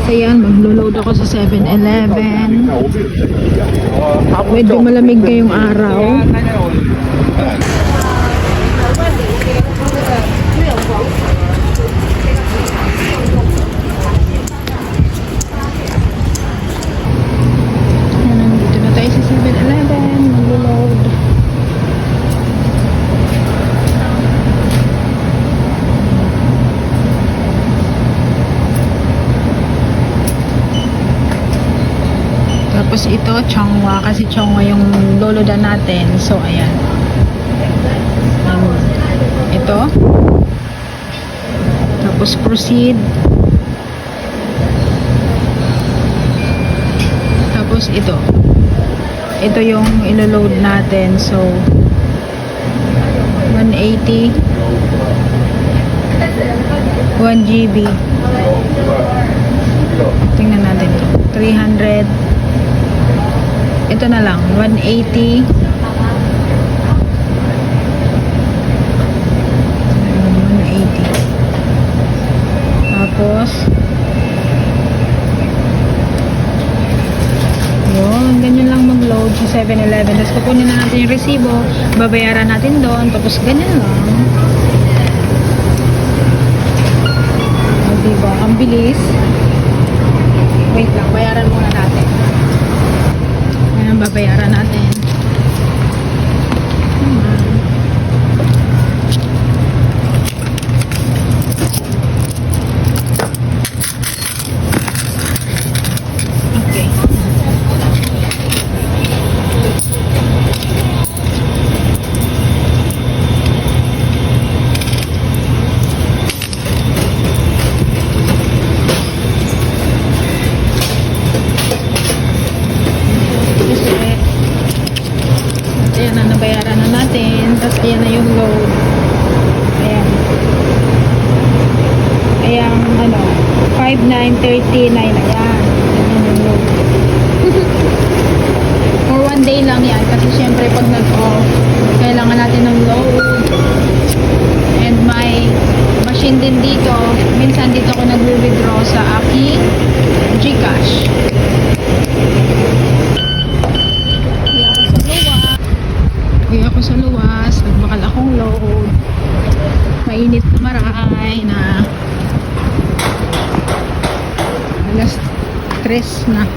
So yan, maglo-load ako sa 7-Eleven. Medyo malamig ngayong araw. Dito na tayo sa 7-Eleven, maglo-load. Tapos ito, chongwa. Kasi chongwa yung lolodan natin. So, ayan. Ito. Tapos proceed. Tapos ito. Ito yung ilo-load natin. So, 180. 1 GB. Tingnan natin to. 300. Ito na lang, 180. 180. Tapos yun, ganyan lang mag-load sa 7-Eleven. Tapos kukunin na natin yung resibo, babayaran natin doon, tapos ganyan lang. Diba? Ang bilis. Wait lang, bayaran muna natin. Ayan, babayaran natin. Okay. Ayan na, nabayaran na natin. Tapos ayan na yung load. Ayan. Ayan, ano, 5,939. Ayan. Ayan yung load. For 1 day lang yan. Kasi syempre pag nag-off, kailangan natin ng load. And may machine din dito. Minsan dito ako nag-withdraw sa aking GCash. Kaya ako sa luwas, nagbakal akong load. Mainit na maray na alas 3 na.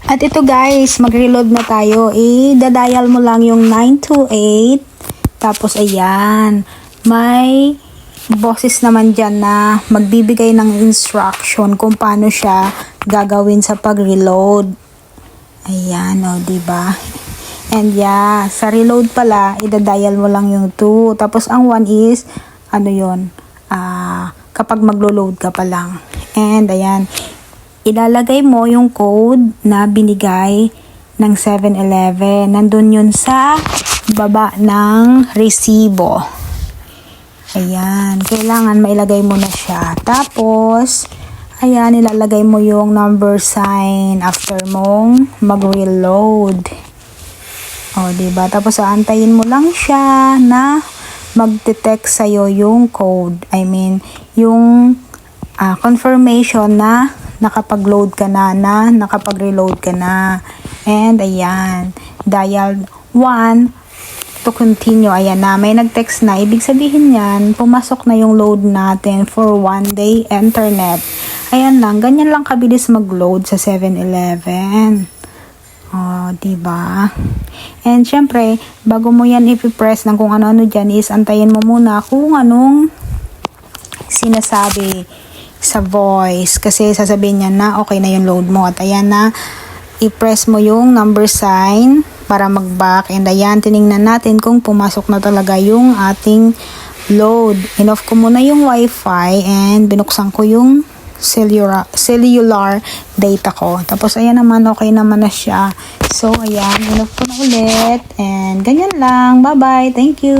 At ito guys, mag-reload na tayo. I-dial mo lang yung 928. Tapos ayan, may boses naman dyan na magbibigay ng instruction kung paano siya gagawin sa pag-reload. Ayan, o, diba? And yeah, sa reload pala, i-dial mo lang yung 2. Tapos ang 1 is, ano yun, kapag maglo-load ka pa lang. And ayan, ilalagay mo yung code na binigay ng 7-Eleven. Nandun yun sa baba ng resibo. Ayan, kailangan mailagay mo na siya. Tapos, ayan, ilalagay mo yung number sign after mong mag-reload. O, diba? Tapos, aantayin mo lang siya na mag-detect sa'yo yung code. I mean, yung confirmation na nakapag-load ka na nakapag-reload ka na. And, ayan, dial 1 to continue. Ayan na, may nag-text na. Ibig sabihin yan, pumasok na yung load natin for 1 day internet. Ayan lang, ganyan lang kabilis mag-load sa 7-Eleven. Oh, diba? And syempre, bago mo yan ipipress ng kung ano-ano dyan is antayin mo muna kung anong sinasabi sa voice. Kasi sasabihin niya na okay na yung load mo. At ayan na, i-press mo yung number sign para mag-back. And ayan, tinignan natin kung pumasok na talaga yung ating load. In-off ko muna yung wifi and binuksan ko yung cellular data ko. Tapos ayan naman, okay naman na siya. So ayan, in-off ko na ulit. And ganyan lang. Bye-bye. Thank you.